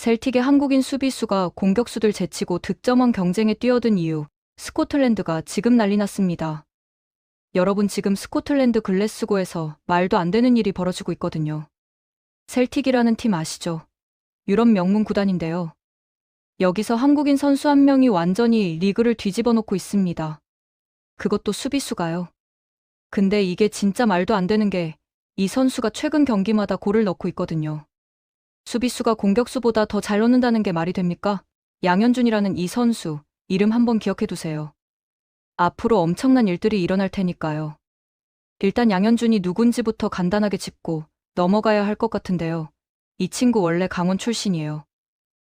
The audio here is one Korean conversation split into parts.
셀틱의 한국인 수비수가 공격수들 제치고 득점왕 경쟁에 뛰어든 이유, 스코틀랜드가 지금 난리 났습니다. 여러분, 지금 스코틀랜드 글래스고에서 말도 안 되는 일이 벌어지고 있거든요. 셀틱이라는 팀 아시죠? 유럽 명문 구단인데요. 여기서 한국인 선수 한 명이 완전히 리그를 뒤집어 놓고 있습니다. 그것도 수비수가요. 근데 이게 진짜 말도 안 되는 게, 이 선수가 최근 경기마다 골을 넣고 있거든요. 수비수가 공격수보다 더 잘 넣는다는 게 말이 됩니까? 양현준이라는 이 선수, 이름 한번 기억해 두세요. 앞으로 엄청난 일들이 일어날 테니까요. 일단 양현준이 누군지부터 간단하게 짚고 넘어가야 할 것 같은데요. 이 친구 원래 강원 출신이에요.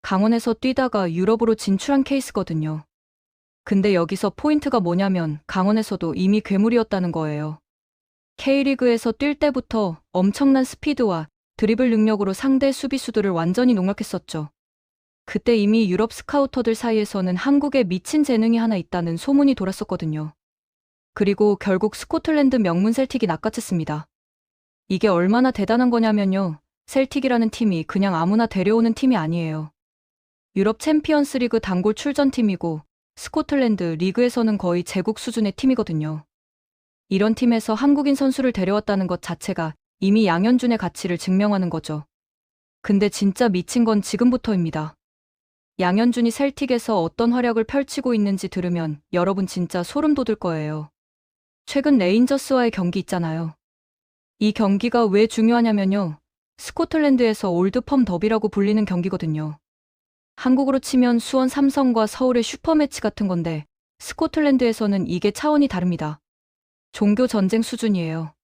강원에서 뛰다가 유럽으로 진출한 케이스거든요. 근데 여기서 포인트가 뭐냐면 강원에서도 이미 괴물이었다는 거예요. K리그에서 뛸 때부터 엄청난 스피드와 드리블 능력으로 상대 수비수들을 완전히 농락했었죠. 그때 이미 유럽 스카우터들 사이에서는 한국에 미친 재능이 하나 있다는 소문이 돌았었거든요. 그리고 결국 스코틀랜드 명문 셀틱이 낚아챘습니다. 이게 얼마나 대단한 거냐면요. 셀틱이라는 팀이 그냥 아무나 데려오는 팀이 아니에요. 유럽 챔피언스 리그 단골 출전팀이고 스코틀랜드 리그에서는 거의 제국 수준의 팀이거든요. 이런 팀에서 한국인 선수를 데려왔다는 것 자체가 이미 양현준의 가치를 증명하는 거죠. 근데 진짜 미친 건 지금부터입니다. 양현준이 셀틱에서 어떤 활약을 펼치고 있는지 들으면 여러분 진짜 소름 돋을 거예요. 최근 레인저스와의 경기 있잖아요. 이 경기가 왜 중요하냐면요. 스코틀랜드에서 올드펌 더비라고 불리는 경기거든요. 한국으로 치면 수원 삼성과 서울의 슈퍼매치 같은 건데 스코틀랜드에서는 이게 차원이 다릅니다. 종교 전쟁 수준이에요.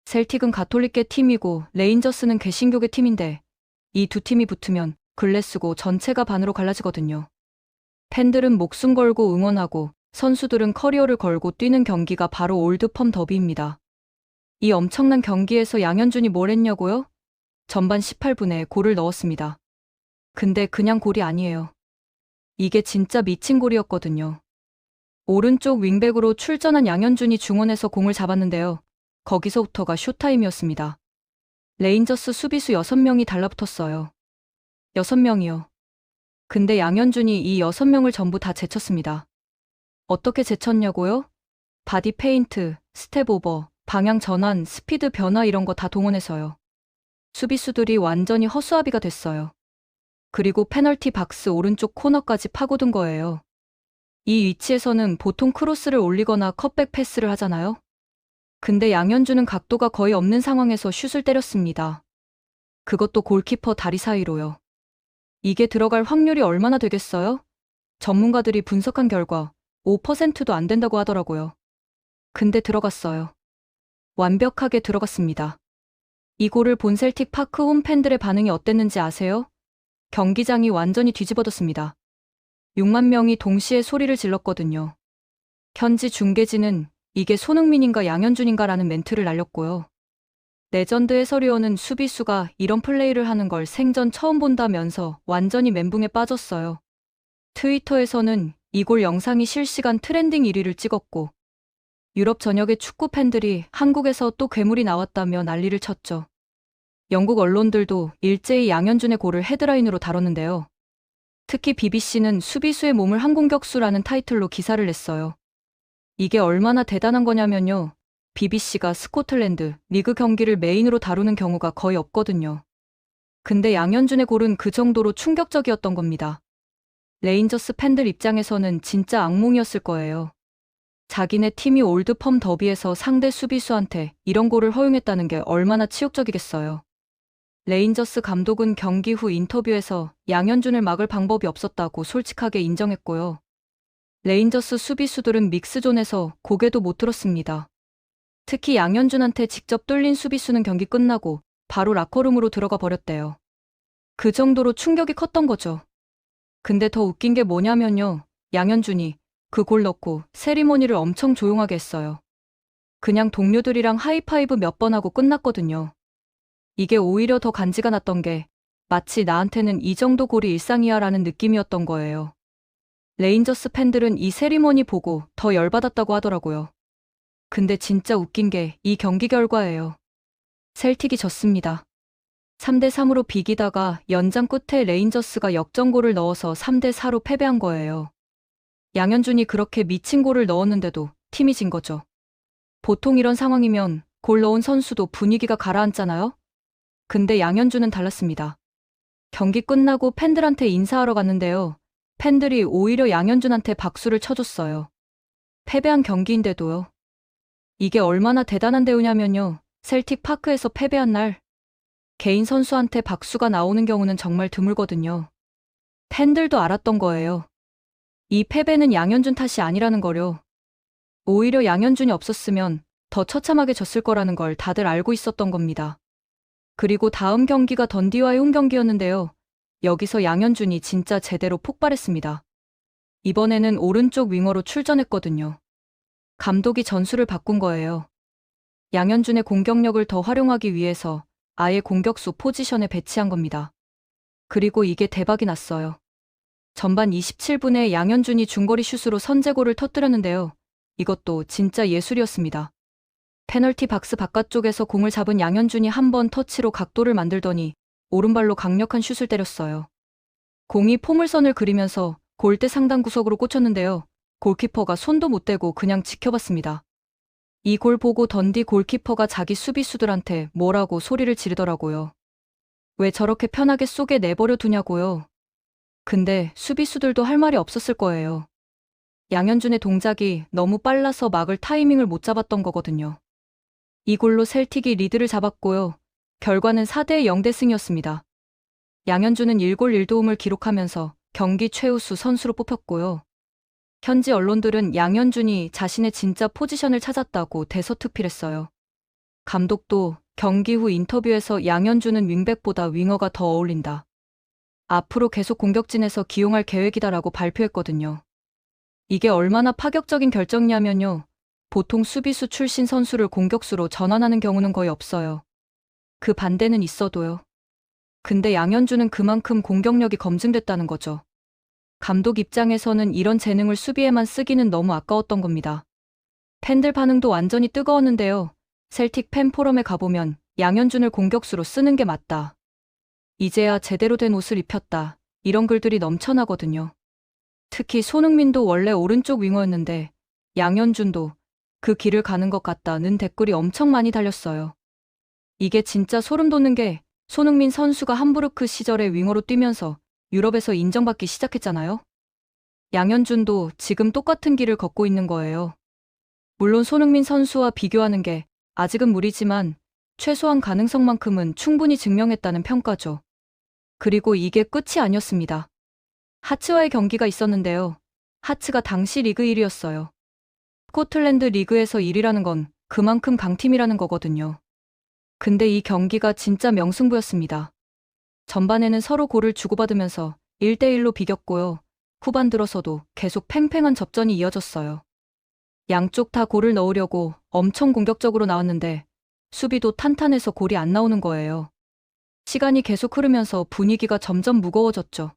셀틱은 가톨릭계 팀이고 레인저스는 개신교계 팀인데 이 두 팀이 붙으면 글래스고 전체가 반으로 갈라지거든요. 팬들은 목숨 걸고 응원하고 선수들은 커리어를 걸고 뛰는 경기가 바로 올드펌 더비입니다. 이 엄청난 경기에서 양현준이 뭘 했냐고요? 전반 18분에 골을 넣었습니다. 근데 그냥 골이 아니에요. 이게 진짜 미친 골이었거든요. 오른쪽 윙백으로 출전한 양현준이 중원에서 공을 잡았는데요. 거기서부터가 쇼타임이었습니다. 레인저스 수비수 6명이 달라붙었어요. 6명이요. 근데 양현준이 이 6명을 전부 다 제쳤습니다. 어떻게 제쳤냐고요? 바디 페인트, 스텝 오버, 방향 전환, 스피드 변화 이런 거 다 동원해서요. 수비수들이 완전히 허수아비가 됐어요. 그리고 페널티 박스 오른쪽 코너까지 파고든 거예요. 이 위치에서는 보통 크로스를 올리거나 컷백 패스를 하잖아요. 근데 양현준은 각도가 거의 없는 상황에서 슛을 때렸습니다. 그것도 골키퍼 다리 사이로요. 이게 들어갈 확률이 얼마나 되겠어요? 전문가들이 분석한 결과 5%도 안 된다고 하더라고요. 근데 들어갔어요. 완벽하게 들어갔습니다. 이 골을 본 셀틱 파크 홈 팬들의 반응이 어땠는지 아세요? 경기장이 완전히 뒤집어졌습니다. 6만 명이 동시에 소리를 질렀거든요. 현지 중계진은 이게 손흥민인가 양현준인가라는 멘트를 날렸고요. 레전드 해설위원은 수비수가 이런 플레이를 하는 걸 생전 처음 본다면서 완전히 멘붕에 빠졌어요. 트위터에서는 이 골 영상이 실시간 트렌딩 1위를 찍었고 유럽 전역의 축구 팬들이 한국에서 또 괴물이 나왔다며 난리를 쳤죠. 영국 언론들도 일제히 양현준의 골을 헤드라인으로 다뤘는데요. 특히 BBC는 수비수의 몸을 한 공격수라는 타이틀로 기사를 냈어요. 이게 얼마나 대단한 거냐면요. BBC가 스코틀랜드 리그 경기를 메인으로 다루는 경우가 거의 없거든요. 근데 양현준의 골은 그 정도로 충격적이었던 겁니다. 레인저스 팬들 입장에서는 진짜 악몽이었을 거예요. 자기네 팀이 올드펌 더비에서 상대 수비수한테 이런 골을 허용했다는 게 얼마나 치욕적이겠어요. 레인저스 감독은 경기 후 인터뷰에서 양현준을 막을 방법이 없었다고 솔직하게 인정했고요. 레인저스 수비수들은 믹스존에서 고개도 못 들었습니다. 특히 양현준한테 직접 뚫린 수비수는 경기 끝나고 바로 라커룸으로 들어가 버렸대요. 그 정도로 충격이 컸던 거죠. 근데 더 웃긴 게 뭐냐면요. 양현준이 그 골 넣고 세리머니를 엄청 조용하게 했어요. 그냥 동료들이랑 하이파이브 몇 번 하고 끝났거든요. 이게 오히려 더 간지가 났던 게 마치 나한테는 이 정도 골이 일상이야 라는 느낌이었던 거예요. 레인저스 팬들은 이 세리머니 보고 더 열받았다고 하더라고요. 근데 진짜 웃긴 게 이 경기 결과예요. 셀틱이 졌습니다. 3대3으로 비기다가 연장 끝에 레인저스가 역전골을 넣어서 3대4로 패배한 거예요. 양현준이 그렇게 미친 골을 넣었는데도 팀이 진 거죠. 보통 이런 상황이면 골 넣은 선수도 분위기가 가라앉잖아요? 근데 양현준은 달랐습니다. 경기 끝나고 팬들한테 인사하러 갔는데요. 팬들이 오히려 양현준한테 박수를 쳐줬어요. 패배한 경기인데도요. 이게 얼마나 대단한 대우냐면요. 셀틱 파크에서 패배한 날 개인 선수한테 박수가 나오는 경우는 정말 드물거든요. 팬들도 알았던 거예요. 이 패배는 양현준 탓이 아니라는 거요. 오히려 양현준이 없었으면 더 처참하게 졌을 거라는 걸 다들 알고 있었던 겁니다. 그리고 다음 경기가 던디와의 홈 경기였는데요. 여기서 양현준이 진짜 제대로 폭발했습니다. 이번에는 오른쪽 윙어로 출전했거든요. 감독이 전술을 바꾼 거예요. 양현준의 공격력을 더 활용하기 위해서 아예 공격수 포지션에 배치한 겁니다. 그리고 이게 대박이 났어요. 전반 27분에 양현준이 중거리 슛으로 선제골을 터뜨렸는데요. 이것도 진짜 예술이었습니다. 페널티 박스 바깥쪽에서 공을 잡은 양현준이 한 번 터치로 각도를 만들더니 오른발로 강력한 슛을 때렸어요. 공이 포물선을 그리면서 골대 상단 구석으로 꽂혔는데요. 골키퍼가 손도 못 대고 그냥 지켜봤습니다. 이 골 보고 던디 골키퍼가 자기 수비수들한테 뭐라고 소리를 지르더라고요. 왜 저렇게 편하게 쏘게 내버려 두냐고요. 근데 수비수들도 할 말이 없었을 거예요. 양현준의 동작이 너무 빨라서 막을 타이밍을 못 잡았던 거거든요. 이 골로 셀틱이 리드를 잡았고요. 결과는 4대0 승이었습니다. 양현준은 1골 1도움을 기록하면서 경기 최우수 선수로 뽑혔고요. 현지 언론들은 양현준이 자신의 진짜 포지션을 찾았다고 대서특필했어요. 감독도 경기 후 인터뷰에서 양현준은 윙백보다 윙어가 더 어울린다. 앞으로 계속 공격진에서 기용할 계획이다라고 발표했거든요. 이게 얼마나 파격적인 결정이냐면요. 보통 수비수 출신 선수를 공격수로 전환하는 경우는 거의 없어요. 그 반대는 있어도요. 근데 양현준은 그만큼 공격력이 검증됐다는 거죠. 감독 입장에서는 이런 재능을 수비에만 쓰기는 너무 아까웠던 겁니다. 팬들 반응도 완전히 뜨거웠는데요. 셀틱 팬 포럼에 가보면 양현준을 공격수로 쓰는 게 맞다. 이제야 제대로 된 옷을 입혔다. 이런 글들이 넘쳐나거든요. 특히 손흥민도 원래 오른쪽 윙어였는데 양현준도 그 길을 가는 것 같다는 댓글이 엄청 많이 달렸어요. 이게 진짜 소름 돋는 게 손흥민 선수가 함부르크 시절에 윙어로 뛰면서 유럽에서 인정받기 시작했잖아요. 양현준도 지금 똑같은 길을 걷고 있는 거예요. 물론 손흥민 선수와 비교하는 게 아직은 무리지만 최소한 가능성만큼은 충분히 증명했다는 평가죠. 그리고 이게 끝이 아니었습니다. 하츠와의 경기가 있었는데요. 하츠가 당시 리그 1위였어요. 스코틀랜드 리그에서 1위라는 건 그만큼 강팀이라는 거거든요. 근데 이 경기가 진짜 명승부였습니다. 전반에는 서로 골을 주고받으면서 1대1로 비겼고요. 후반 들어서도 계속 팽팽한 접전이 이어졌어요. 양쪽 다 골을 넣으려고 엄청 공격적으로 나왔는데 수비도 탄탄해서 골이 안 나오는 거예요. 시간이 계속 흐르면서 분위기가 점점 무거워졌죠.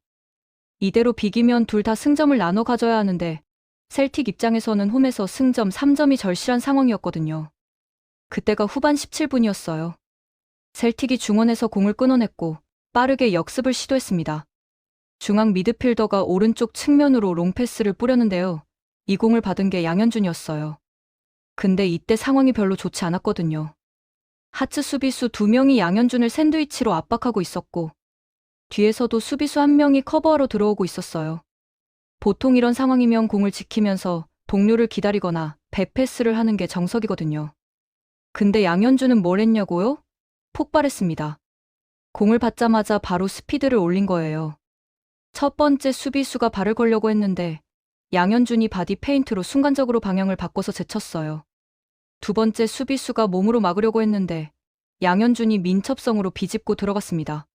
이대로 비기면 둘 다 승점을 나눠 가져야 하는데 셀틱 입장에서는 홈에서 승점 3점이 절실한 상황이었거든요. 그때가 후반 17분이었어요. 셀틱이 중원에서 공을 끊어냈고 빠르게 역습을 시도했습니다. 중앙 미드필더가 오른쪽 측면으로 롱패스를 뿌렸는데요. 이 공을 받은 게 양현준이었어요. 근데 이때 상황이 별로 좋지 않았거든요. 하츠 수비수 2명이 양현준을 샌드위치로 압박하고 있었고 뒤에서도 수비수 1명이 커버하러 들어오고 있었어요. 보통 이런 상황이면 공을 지키면서 동료를 기다리거나 백패스를 하는 게 정석이거든요. 근데 양현준은 뭘 했냐고요? 폭발했습니다. 공을 받자마자 바로 스피드를 올린 거예요. 첫 번째 수비수가 발을 걸려고 했는데 양현준이 바디 페인트로 순간적으로 방향을 바꿔서 제쳤어요. 두 번째 수비수가 몸으로 막으려고 했는데 양현준이 민첩성으로 비집고 들어갔습니다.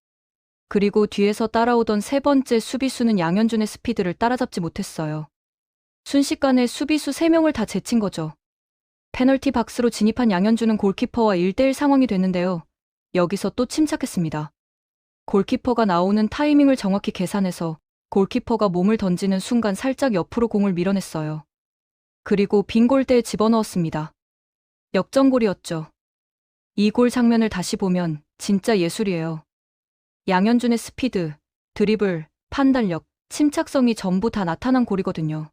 그리고 뒤에서 따라오던 세 번째 수비수는 양현준의 스피드를 따라잡지 못했어요. 순식간에 수비수 3명을 다 제친 거죠. 페널티 박스로 진입한 양현준은 골키퍼와 1대1 상황이 됐는데요. 여기서 또 침착했습니다. 골키퍼가 나오는 타이밍을 정확히 계산해서 골키퍼가 몸을 던지는 순간 살짝 옆으로 공을 밀어냈어요. 그리고 빈 골대에 집어넣었습니다. 역전골이었죠. 이 골 장면을 다시 보면 진짜 예술이에요. 양현준의 스피드, 드리블, 판단력, 침착성이 전부 다 나타난 골이거든요.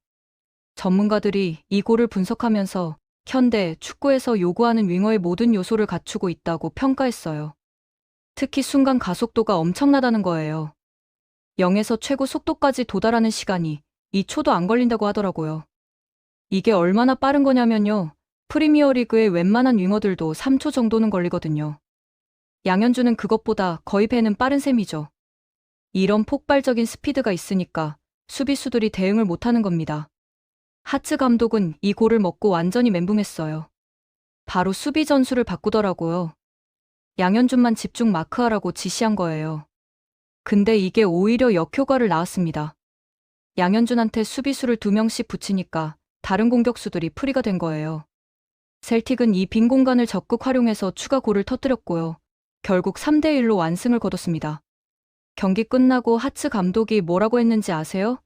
전문가들이 이 골을 분석하면서 현대 축구에서 요구하는 윙어의 모든 요소를 갖추고 있다고 평가했어요. 특히 순간 가속도가 엄청나다는 거예요. 0에서 최고 속도까지 도달하는 시간이 2초도 안 걸린다고 하더라고요. 이게 얼마나 빠른 거냐면요. 프리미어리그의 웬만한 윙어들도 3초 정도는 걸리거든요. 양현준은 그것보다 거의 배는 빠른 셈이죠. 이런 폭발적인 스피드가 있으니까 수비수들이 대응을 못하는 겁니다. 하츠 감독은 이 골을 먹고 완전히 멘붕했어요. 바로 수비 전술을 바꾸더라고요. 양현준만 집중 마크하라고 지시한 거예요. 근데 이게 오히려 역효과를 낳았습니다. 양현준한테 수비수를 2명씩 붙이니까 다른 공격수들이 프리가 된 거예요. 셀틱은 이 빈 공간을 적극 활용해서 추가 골을 터뜨렸고요. 결국 3대1로 완승을 거뒀습니다. 경기 끝나고 하츠 감독이 뭐라고 했는지 아세요?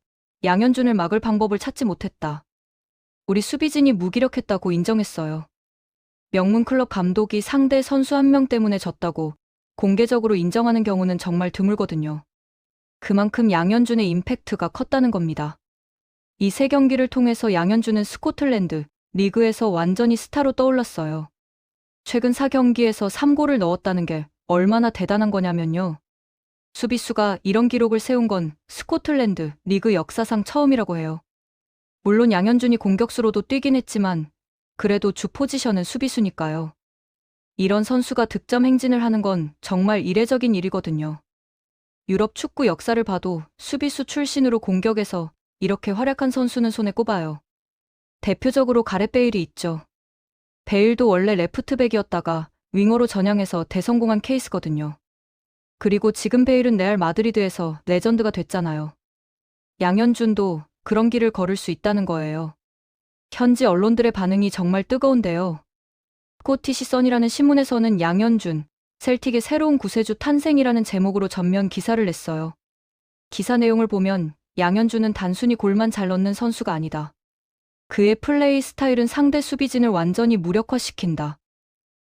양현준을 막을 방법을 찾지 못했다. 우리 수비진이 무기력했다고 인정했어요. 명문 클럽 감독이 상대 선수 한 명 때문에 졌다고 공개적으로 인정하는 경우는 정말 드물거든요. 그만큼 양현준의 임팩트가 컸다는 겁니다. 이 3경기를 통해서 양현준은 스코틀랜드 리그에서 완전히 스타로 떠올랐어요. 최근 4경기에서 3골을 넣었다는 게 얼마나 대단한 거냐면요. 수비수가 이런 기록을 세운 건 스코틀랜드 리그 역사상 처음이라고 해요. 물론 양현준이 공격수로도 뛰긴 했지만 그래도 주 포지션은 수비수니까요. 이런 선수가 득점 행진을 하는 건 정말 이례적인 일이거든요. 유럽 축구 역사를 봐도 수비수 출신으로 공격에서 이렇게 활약한 선수는 손에 꼽아요. 대표적으로 가렛 베일이 있죠. 베일도 원래 레프트백이었다가 윙어로 전향해서 대성공한 케이스거든요. 그리고 지금 베일은 레알 마드리드에서 레전드가 됐잖아요. 양현준도 그런 길을 걸을 수 있다는 거예요. 현지 언론들의 반응이 정말 뜨거운데요. 스코티시 선이라는 신문에서는 양현준, 셀틱의 새로운 구세주 탄생이라는 제목으로 전면 기사를 냈어요. 기사 내용을 보면 양현준은 단순히 골만 잘 넣는 선수가 아니다. 그의 플레이 스타일은 상대 수비진을 완전히 무력화시킨다.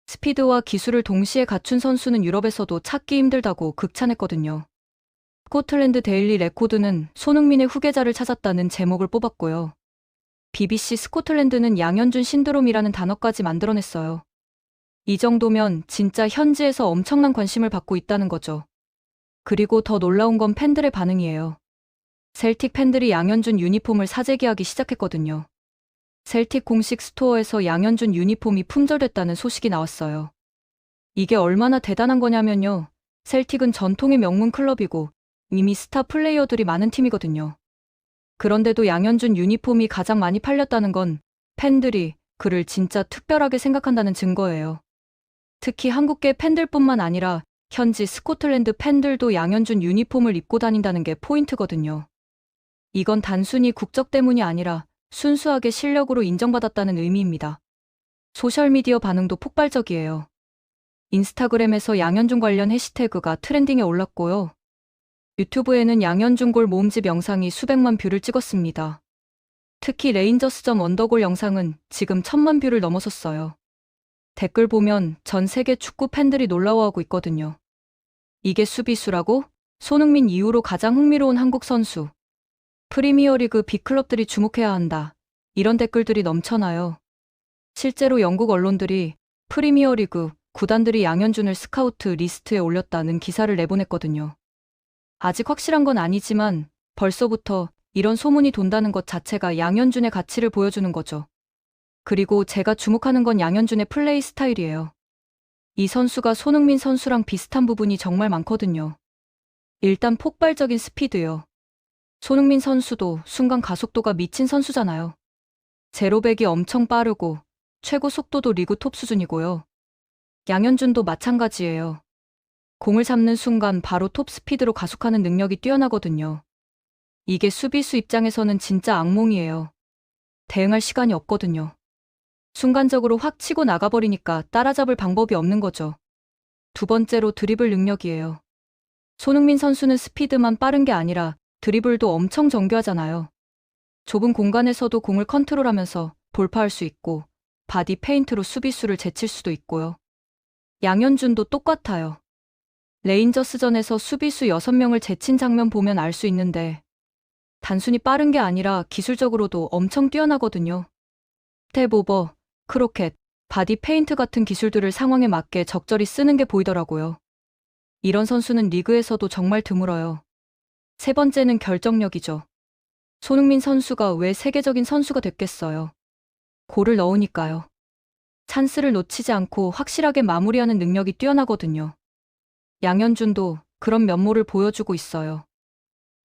스피드와 기술을 동시에 갖춘 선수는 유럽에서도 찾기 힘들다고 극찬했거든요. 스코틀랜드 데일리 레코드는 손흥민의 후계자를 찾았다는 제목을 뽑았고요. BBC 스코틀랜드는 양현준 신드롬이라는 단어까지 만들어냈어요. 이 정도면 진짜 현지에서 엄청난 관심을 받고 있다는 거죠. 그리고 더 놀라운 건 팬들의 반응이에요. 셀틱 팬들이 양현준 유니폼을 사재기하기 시작했거든요. 셀틱 공식 스토어에서 양현준 유니폼이 품절됐다는 소식이 나왔어요. 이게 얼마나 대단한 거냐면요. 셀틱은 전통의 명문 클럽이고 이미 스타 플레이어들이 많은 팀이거든요. 그런데도 양현준 유니폼이 가장 많이 팔렸다는 건 팬들이 그를 진짜 특별하게 생각한다는 증거예요. 특히 한국계 팬들뿐만 아니라 현지 스코틀랜드 팬들도 양현준 유니폼을 입고 다닌다는 게 포인트거든요. 이건 단순히 국적 때문이 아니라 순수하게 실력으로 인정받았다는 의미입니다. 소셜미디어 반응도 폭발적이에요. 인스타그램에서 양현준 관련 해시태그가 트렌딩에 올랐고요. 유튜브에는 양현준 골 모음집 영상이 수백만 뷰를 찍었습니다. 특히 레인저스전 원더골 영상은 지금 1000만 뷰를 넘어섰어요. 댓글 보면 전 세계 축구 팬들이 놀라워하고 있거든요. 이게 수비수라고? 손흥민 이후로 가장 흥미로운 한국 선수. 프리미어리그 빅클럽들이 주목해야 한다. 이런 댓글들이 넘쳐나요. 실제로 영국 언론들이 프리미어리그 구단들이 양현준을 스카우트 리스트에 올렸다는 기사를 내보냈거든요. 아직 확실한 건 아니지만 벌써부터 이런 소문이 돈다는 것 자체가 양현준의 가치를 보여주는 거죠. 그리고 제가 주목하는 건 양현준의 플레이 스타일이에요. 이 선수가 손흥민 선수랑 비슷한 부분이 정말 많거든요. 일단 폭발적인 스피드요. 손흥민 선수도 순간 가속도가 미친 선수잖아요. 제로백이 엄청 빠르고 최고 속도도 리그 톱 수준이고요. 양현준도 마찬가지예요. 공을 잡는 순간 바로 톱 스피드로 가속하는 능력이 뛰어나거든요. 이게 수비수 입장에서는 진짜 악몽이에요. 대응할 시간이 없거든요. 순간적으로 확 치고 나가버리니까 따라잡을 방법이 없는 거죠. 두 번째로 드리블 능력이에요. 손흥민 선수는 스피드만 빠른 게 아니라 드리블도 엄청 정교하잖아요. 좁은 공간에서도 공을 컨트롤하면서 돌파할 수 있고 바디 페인트로 수비수를 제칠 수도 있고요. 양현준도 똑같아요. 레인저스전에서 수비수 6명을 제친 장면 보면 알 수 있는데 단순히 빠른 게 아니라 기술적으로도 엄청 뛰어나거든요. 스텝 오버, 크로켓, 바디 페인트 같은 기술들을 상황에 맞게 적절히 쓰는 게 보이더라고요. 이런 선수는 리그에서도 정말 드물어요. 세 번째는 결정력이죠. 손흥민 선수가 왜 세계적인 선수가 됐겠어요? 골을 넣으니까요. 찬스를 놓치지 않고 확실하게 마무리하는 능력이 뛰어나거든요. 양현준도 그런 면모를 보여주고 있어요.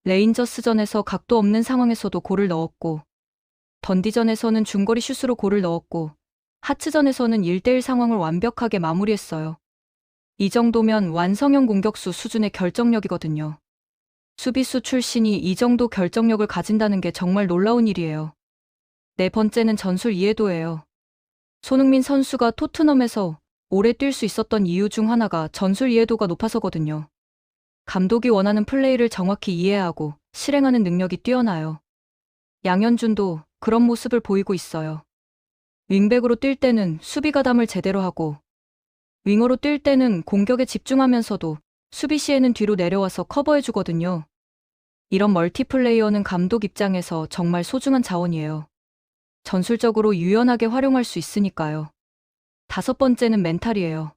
레인저스전에서 각도 없는 상황에서도 골을 넣었고, 던디전에서는 중거리 슛으로 골을 넣었고, 하츠전에서는 1대1 상황을 완벽하게 마무리했어요. 이 정도면 완성형 공격수 수준의 결정력이거든요. 수비수 출신이 이 정도 결정력을 가진다는 게 정말 놀라운 일이에요. 네 번째는 전술 이해도예요. 손흥민 선수가 토트넘에서 오래 뛸 수 있었던 이유 중 하나가 전술 이해도가 높아서거든요. 감독이 원하는 플레이를 정확히 이해하고 실행하는 능력이 뛰어나요. 양현준도 그런 모습을 보이고 있어요. 윙백으로 뛸 때는 수비 가담을 제대로 하고, 윙어로 뛸 때는 공격에 집중하면서도 수비 시에는 뒤로 내려와서 커버해주거든요. 이런 멀티플레이어는 감독 입장에서 정말 소중한 자원이에요. 전술적으로 유연하게 활용할 수 있으니까요. 다섯 번째는 멘탈이에요.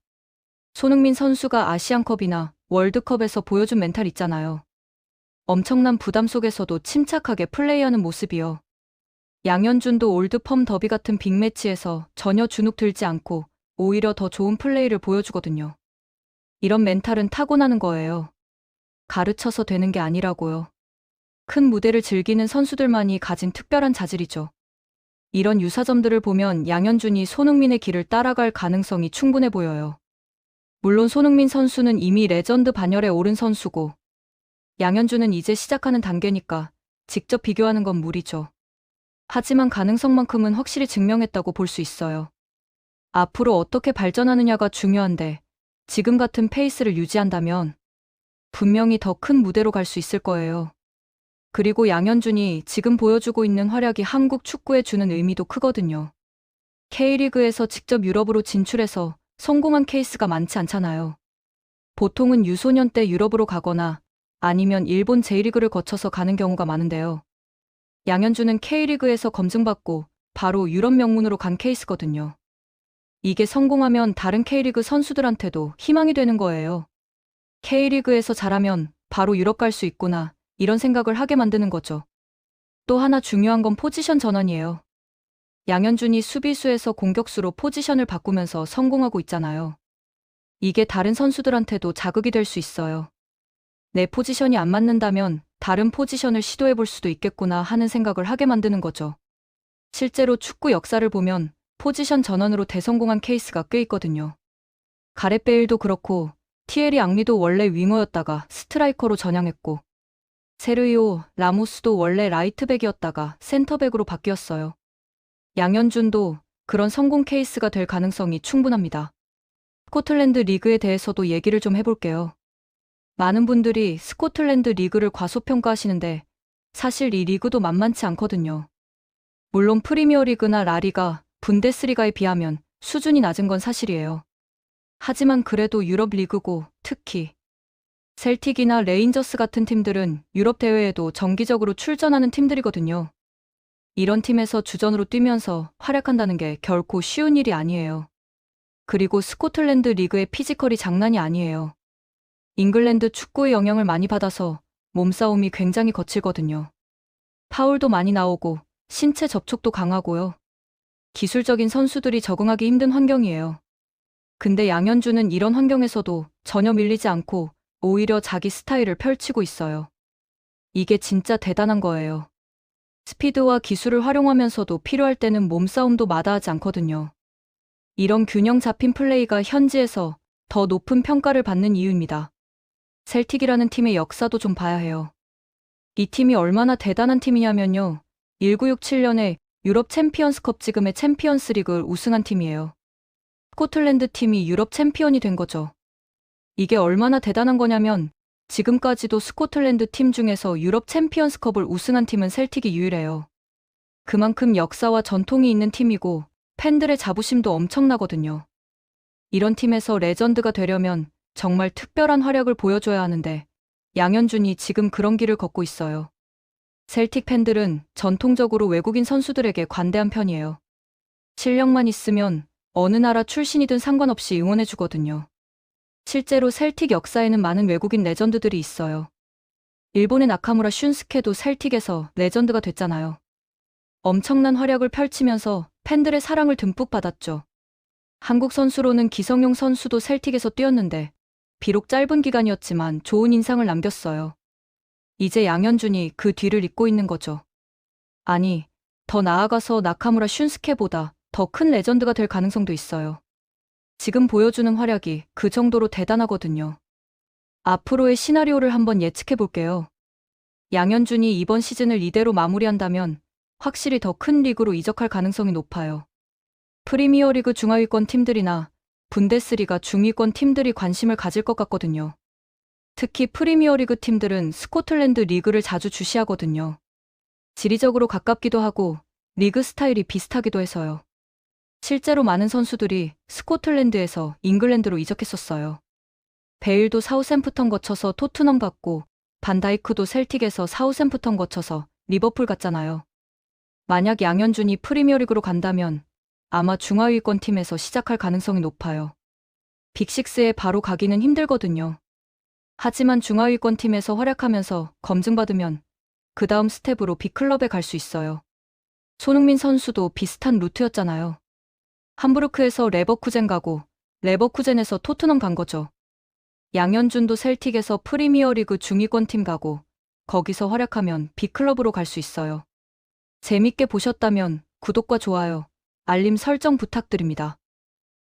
손흥민 선수가 아시안컵이나 월드컵에서 보여준 멘탈 있잖아요. 엄청난 부담 속에서도 침착하게 플레이하는 모습이요. 양현준도 올드펌 더비 같은 빅매치에서 전혀 주눅 들지 않고 오히려 더 좋은 플레이를 보여주거든요. 이런 멘탈은 타고나는 거예요. 가르쳐서 되는 게 아니라고요. 큰 무대를 즐기는 선수들만이 가진 특별한 자질이죠. 이런 유사점들을 보면 양현준이 손흥민의 길을 따라갈 가능성이 충분해 보여요. 물론 손흥민 선수는 이미 레전드 반열에 오른 선수고, 양현준은 이제 시작하는 단계니까 직접 비교하는 건 무리죠. 하지만 가능성만큼은 확실히 증명했다고 볼 수 있어요. 앞으로 어떻게 발전하느냐가 중요한데, 지금 같은 페이스를 유지한다면 분명히 더 큰 무대로 갈 수 있을 거예요. 그리고 양현준이 지금 보여주고 있는 활약이 한국 축구에 주는 의미도 크거든요. K리그에서 직접 유럽으로 진출해서 성공한 케이스가 많지 않잖아요. 보통은 유소년 때 유럽으로 가거나 아니면 일본 J리그를 거쳐서 가는 경우가 많은데요. 양현준은 K리그에서 검증받고 바로 유럽 명문으로 간 케이스거든요. 이게 성공하면 다른 K리그 선수들한테도 희망이 되는 거예요. K리그에서 잘하면 바로 유럽 갈 수 있구나, 이런 생각을 하게 만드는 거죠. 또 하나 중요한 건 포지션 전환이에요. 양현준이 수비수에서 공격수로 포지션을 바꾸면서 성공하고 있잖아요. 이게 다른 선수들한테도 자극이 될 수 있어요. 내 포지션이 안 맞는다면 다른 포지션을 시도해 볼 수도 있겠구나 하는 생각을 하게 만드는 거죠. 실제로 축구 역사를 보면 포지션 전환으로 대성공한 케이스가 꽤 있거든요. 가렛 베일도 그렇고, 티에리 앙리도 원래 윙어였다가 스트라이커로 전향했고, 세르히오 라모스도 원래 라이트백이었다가 센터백으로 바뀌었어요. 양현준도 그런 성공 케이스가 될 가능성이 충분합니다. 스코틀랜드 리그에 대해서도 얘기를 좀 해볼게요. 많은 분들이 스코틀랜드 리그를 과소평가하시는데 사실 이 리그도 만만치 않거든요. 물론 프리미어리그나 라리가, 분데스리가에 비하면 수준이 낮은 건 사실이에요. 하지만 그래도 유럽 리그고, 특히 셀틱이나 레인저스 같은 팀들은 유럽 대회에도 정기적으로 출전하는 팀들이거든요. 이런 팀에서 주전으로 뛰면서 활약한다는 게 결코 쉬운 일이 아니에요. 그리고 스코틀랜드 리그의 피지컬이 장난이 아니에요. 잉글랜드 축구의 영향을 많이 받아서 몸싸움이 굉장히 거칠거든요. 파울도 많이 나오고 신체 접촉도 강하고요. 기술적인 선수들이 적응하기 힘든 환경이에요. 근데 양현준은 이런 환경에서도 전혀 밀리지 않고 오히려 자기 스타일을 펼치고 있어요. 이게 진짜 대단한 거예요. 스피드와 기술을 활용하면서도 필요할 때는 몸싸움도 마다하지 않거든요. 이런 균형 잡힌 플레이가 현지에서 더 높은 평가를 받는 이유입니다. 셀틱이라는 팀의 역사도 좀 봐야 해요. 이 팀이 얼마나 대단한 팀이냐면요. 1967년에 유럽 챔피언스컵, 지금의 챔피언스 리그를 우승한 팀이에요. 스코틀랜드 팀이 유럽 챔피언이 된 거죠. 이게 얼마나 대단한 거냐면 지금까지도 스코틀랜드 팀 중에서 유럽 챔피언스컵을 우승한 팀은 셀틱이 유일해요. 그만큼 역사와 전통이 있는 팀이고 팬들의 자부심도 엄청나거든요. 이런 팀에서 레전드가 되려면 정말 특별한 활약을 보여줘야 하는데 양현준이 지금 그런 길을 걷고 있어요. 셀틱 팬들은 전통적으로 외국인 선수들에게 관대한 편이에요. 실력만 있으면 어느 나라 출신이든 상관없이 응원해주거든요. 실제로 셀틱 역사에는 많은 외국인 레전드들이 있어요. 일본의 나카무라 슌스케도 셀틱에서 레전드가 됐잖아요. 엄청난 활약을 펼치면서 팬들의 사랑을 듬뿍 받았죠. 한국 선수로는 기성용 선수도 셀틱에서 뛰었는데 비록 짧은 기간이었지만 좋은 인상을 남겼어요. 이제 양현준이 그 뒤를 잇고 있는 거죠. 아니, 더 나아가서 나카무라 슌스케보다 더 큰 레전드가 될 가능성도 있어요. 지금 보여주는 활약이 그 정도로 대단하거든요. 앞으로의 시나리오를 한번 예측해 볼게요. 양현준이 이번 시즌을 이대로 마무리한다면 확실히 더 큰 리그로 이적할 가능성이 높아요. 프리미어리그 중하위권 팀들이나 분데스리가 중위권 팀들이 관심을 가질 것 같거든요. 특히 프리미어리그 팀들은 스코틀랜드 리그를 자주 주시하거든요. 지리적으로 가깝기도 하고 리그 스타일이 비슷하기도 해서요. 실제로 많은 선수들이 스코틀랜드에서 잉글랜드로 이적했었어요. 베일도 사우샘프턴 거쳐서 토트넘 갔고 반다이크도 셀틱에서 사우샘프턴 거쳐서 리버풀 갔잖아요. 만약 양현준이 프리미어리그로 간다면 아마 중하위권 팀에서 시작할 가능성이 높아요. 빅식스에 바로 가기는 힘들거든요. 하지만 중하위권 팀에서 활약하면서 검증받으면 그 다음 스텝으로 빅클럽에 갈 수 있어요. 손흥민 선수도 비슷한 루트였잖아요. 함부르크에서 레버쿠젠 가고 레버쿠젠에서 토트넘 간 거죠. 양현준도 셀틱에서 프리미어리그 중위권 팀 가고 거기서 활약하면 빅클럽으로 갈 수 있어요. 재밌게 보셨다면 구독과 좋아요, 알림 설정 부탁드립니다.